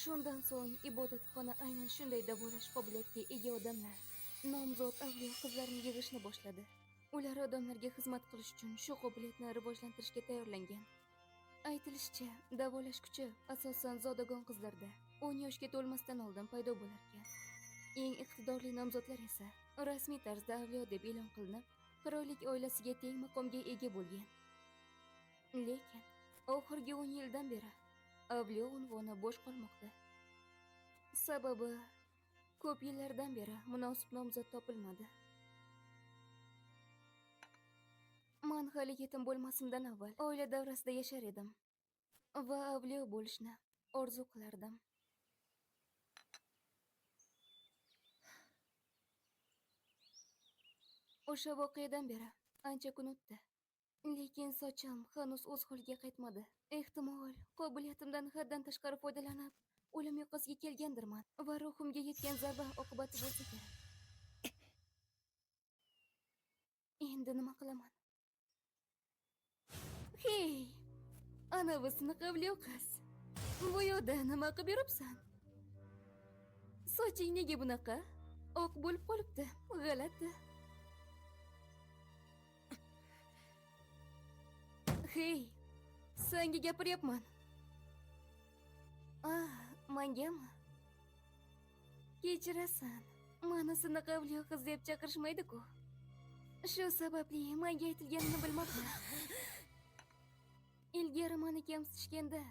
Shundan so'ng ibodatxona aynan shunday davolash qobiliyatiga ega odamlar, nomzod avliyo qizlarni yig'ishni boshladi. Ular odamlarga xizmat qilish uchun shu qobiliyatni rivojlantirishga tayyorlangan. Aytilishicha, davolash kuchi asosan zodagon qizlarda 10 yoshga to'lmasdan oldin paydo bo'lar ekan. Eng iqtidorli nomzodlar esa rasmiy tarzda avliyo deb e'lon qilinib, qirollik oilasiga teng maqomga ega bo'lgan. Lekin oxirgi 10 yildan beri avliyo unvoni bo'sh qolmoqda. Sababi ko'p yillardan beri munosib nomzod topilmadi. Men hali yetim bo'lmasimdan avval oila davrasida yashar edim va avliyo bo'lishni orzu qilardim. O'sha voqeadan beri ancha kun o'tdi. Lekin sochim hanuz o'z holiga qaytmadi. Ehtimol, qobiliyatimdan haddan tashqari foydalanib, o'lim yoqasiga kelgandirman va ruhimga yetgan zarba oqibati bo'lsa kerak. Endi nima qilaman? Hey! Ana bu siniq avliyo qiz. Bu yo'da nima qilib yuribsan? Soching nega bunaqa? Oq bo'lib qolibdi. G'alati. Hey! Senga gapiryapman. Mangami? Kechirasan. Meni siniq avliyo qiz deb chaqirishmaydi-ku. Shu sababli menga aytilganini bilmabman. Ilgari meni kamsitishganda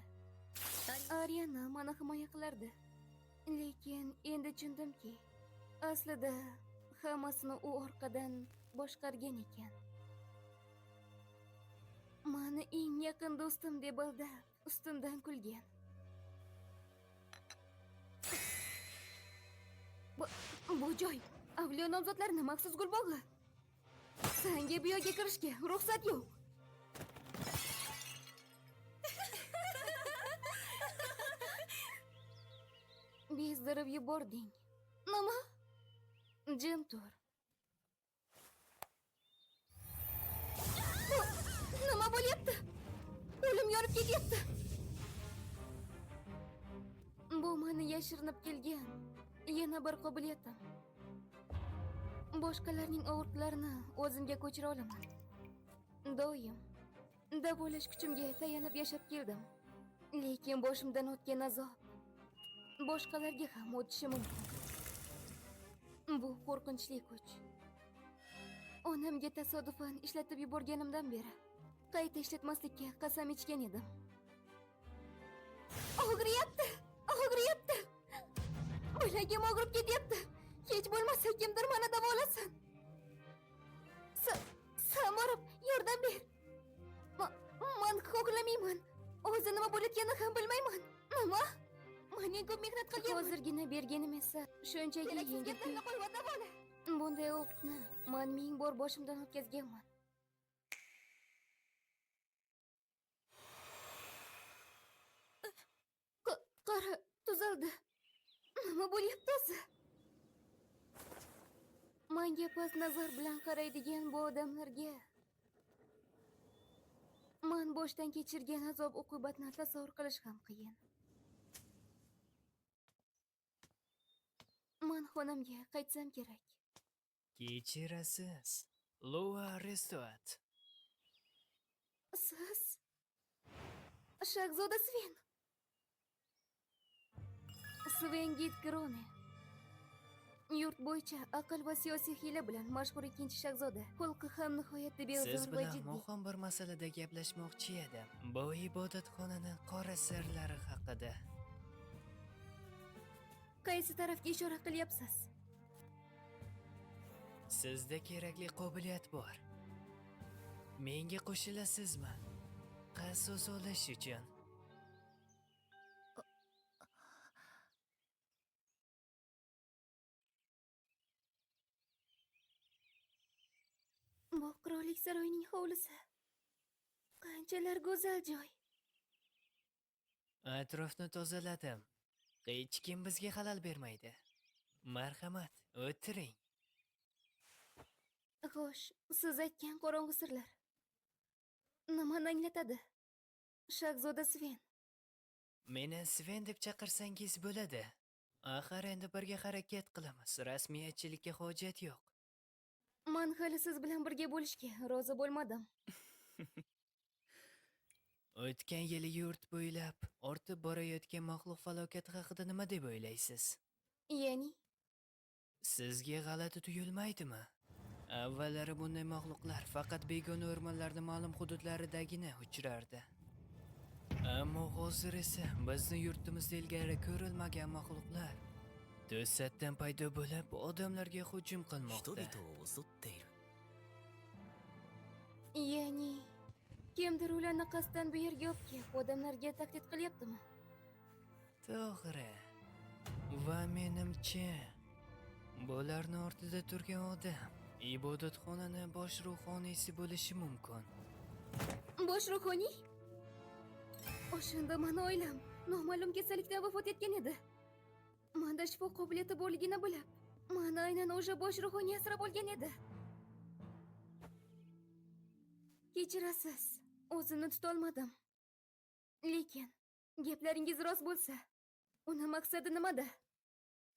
Ariana meni himoya qilardi. Lekin endi tushundimki, aslida hammasini u orqadan boshqargan ekan. Meni eng yaqin do'stim deb aldab, ustimdan kulgan. Bu joy avliyo nomzodlarining maxsus gulbog'i. Senga bu yerga kirishga ruxsat yo'q. Bezdirib yubording. Nima? Jim tur. Nima bo'lyapti? O'lim yonib ketyapti. Bu meni yashirinib kelgan yana bir qobiliyatim. Boshqalarning og'riqlarini o'zimga ko'chira olaman. Doim davolash kuchimga tayanib yashab keldim. Lekin boshimdan o'tgan azob boshqalarga ham o'tishi mumkin. Bu qo'rqinchli kuch. Onamga tasodifan ishlatib yuborganimdan beri qayta ishlatmaslikka qasam ichgan edim. Og'riyapti! Og'riyapti! Bilagim og'rib ketyapti. Hech bo'lmasa kimdir meni davolasin. Sen borib yordam ber. Men xohlamayman. O'zi nima bo'layotganini ham bilmayman. Nima? Mening ko'p mehnat qilganim. Hozirgina berganim esa shunchaki yengil qo'yib davola. Bunday o'qni men ming bor boshimdan o'tkazganman. Qara, tuzaldi. Nima bo'lyapti o'zi? Menga past nazar bilan qaraydigan bu odamlarga men boshdan kechirgan azob-uqubatni tasavvur qilish ham qiyin. Men xonamga qaytsam kerak. Kechirasiz. Loa Restorat. Siz? Shahzoda Sven. Sven Gitgrone. Yurt bo'yicha aql va siyosiy hiyla bilan mashhur ikkinchi shahzoda. Xulqi ham nihoyatda Siz beozor va bilan jiddiy. muhim bir masalada gaplashmoqchi edim. Bu ibodatxonaning qora sirlari haqida. Qaysi tarafga ishora qilyapsiz? Sizda kerakli qobiliyat bor. Menga qo'shilasizmi? Qasos olish uchun. Bu qirollik saroyining hovlisi. Qanchalar go'zal joy. Atrofni tozaladim. Hech kim bizga xalal bermaydi. Marhamat, o'tiring. Xo'sh, siz aytgan qorong'u sirlar nimani anglatadi? Shahzoda Sven. Meni Sven deb chaqirsangiz bo'ladi. Axir endi birga harakat qilamiz. Rasmiyatchilikka hojat yo'q. Men hali siz bilan birga bo'lishga rozi bo'lmadim. O'tgan yili yurt bo'ylab ortib borayotgan maxluq falokati haqida nima deb o'ylaysiz? Ya'ni, Sizga g'alati tuyulmaydimi? Avvallari bunday maxluqlar faqat begona o'rmonlarning ma'lum hududlaridagina uchrardi. Ammo hozir esa bizni yurtimizda ilgari ko'rilmagan maxluqlar to'satdan paydo bo'lib, odamlarga hujum 人 qilmoqda. 々を襲っている ya'ni kimdir ularni qasddan bu yerga olib kelib, odamlarga tahdid qilyaptimi? To'g'ri. Va menimcha, bularning ortida turgan odam ibodatxonani bosh ruhoniysi bo'lishi mumkin. Bosh ruhoniy? O'shanda meni oilam noma'lum kasallikdan vafot etgan edi. Menda shifo qobiliyati borligini bilib, meni aynan o'sha bosh ruhoniy asrab olgan edi. Kechirasiz, o'zimni tutolmadim. Lekin gaplaringiz rost bo'lsa, uni maqsadi nimada?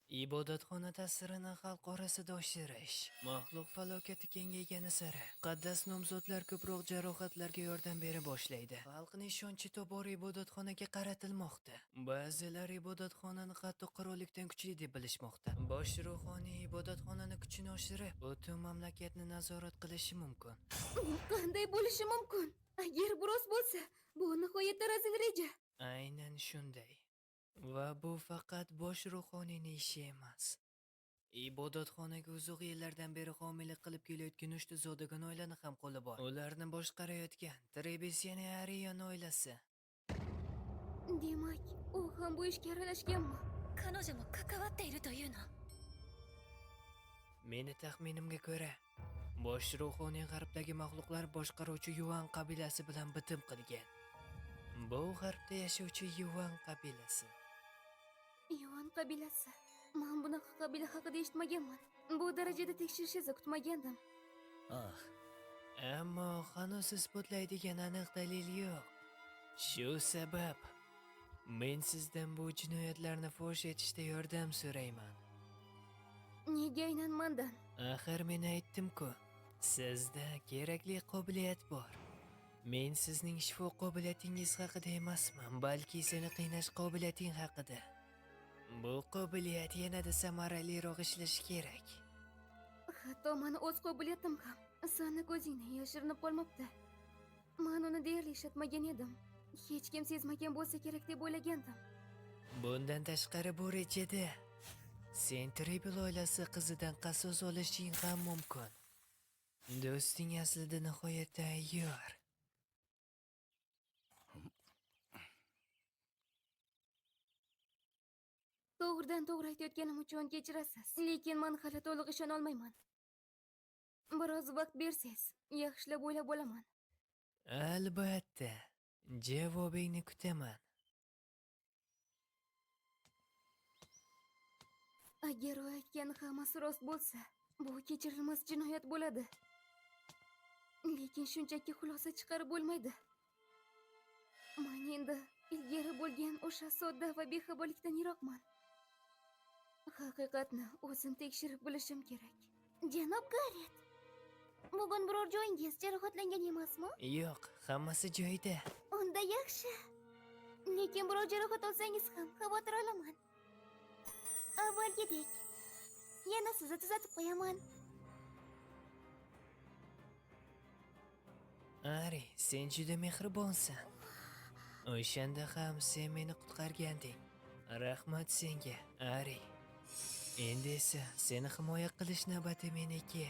Ibodatxona ta'sirini xalq orasida oshirish. Maxluq falokati kengaygani sari muqaddas nomzodlar ko'proq jarohatlarga yordam bera boshlaydi. Xalqning ishonchi tobora ibodatxonaga qaratilmoqda. Ba'zilar ibodatxonani hatto qurollikdan kuchli deb bilishmoqda. Bosh ruhoniy ibodatxonani kuchini oshirib, butun mamlakatni nazorat qilishi mumkin. Qanday bo'lishi mumkin? Agar bu rost bo'lsa, bu nihoyatda razil reja. Aynan shunday. Va bu faqat bosh ruhoniyning ishi emas. Ibodatxonaga uzoq yillardan beri homiylik qilib kelayotgan 3 ta zodagon oilani ham qo'li bor. Ularni boshqarayotgan Trebesiani Ariyan oilasi. Demak, u ham bu ishga aralashganmi? 彼女も関わっているというの Meni taxminimga ko'ra, bosh ruhoniy g'arbdagi maxluqlar boshqaruvchi Yuan qabilasi bilan bitim qilgan. Bu g'arbda yashovchi Yuan qabilasi. Yuan qabilasi. Men bunaqa qabila haqida eshitmaganman. Bu darajada tekshirishingizni kutmagandim. ああ Ammo hanuz isbotlaydigan aniq dalil yo'q. Shu sabab men sizdan bu jinoyatlarni fosh etishda yordam so'rayman. Nega aynan mendan? Axir men aytdim-ku, sizda kerakli qobiliyat bor. Men sizning shifo qobiliyatingiz haqida emasman, balki seni qiynash qobiliyating haqida. Bu qobiliyat yanada samaraliroq ishlashi kerak. Hatto meni o'z qobiliyatim ham sani ko'zingdan yashirinib qolmabdi. Men uni deyarli ishlatmagan edim. Hech kim sezmagan bo'lsa kerak deb o'ylagandim. Bundan tashqari bu rejada sen Tribil oilasi qizidan qasos olishing ham mumkin. Do'sting aslida nihoyatda ayyor. To'g'ridan to'g'ri aytayotganim uchun kechirasiz, lekin men hali to'liq ishona olmayman. Biroz vaqt bersangiz, yaxshilab o'ylab olaman. Albatta, javobingni kutaman. Agar u aytgan hammasi rost bo'lsa, bu kechirilmas jinoyat bo'ladi. Lekin shunchaki xulosa chiqarib bo'lmaydi. Men endi ilgari bo'lgan o'sha sodda va bexabarlikdan yiroqman. Haqiqatni o'zim tekshirib bilishim kerak. Janob Garet, bugun biror joyingiz jarohatlangan emasmi? Yo'q, hammasi joyida. Unda yaxshi. Lekin biror jarohat olsangiz ham xavotir olaman. Avvalgidek. Yana sizni tuzatib qo'yaman. Ari, sen juda mehribonsan. O'shanda ham sen meni qutqarganding. Rahmat senga, Ari. Endi esa seni himoya qilish navbati meniki.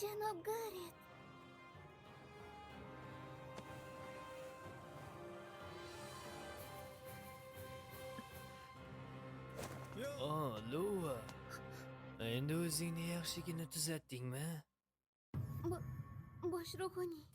Janob Garet. Oh, Lua. Endi o'zingni yaxshigina tuzatdingmi? Bosh ruhoniy.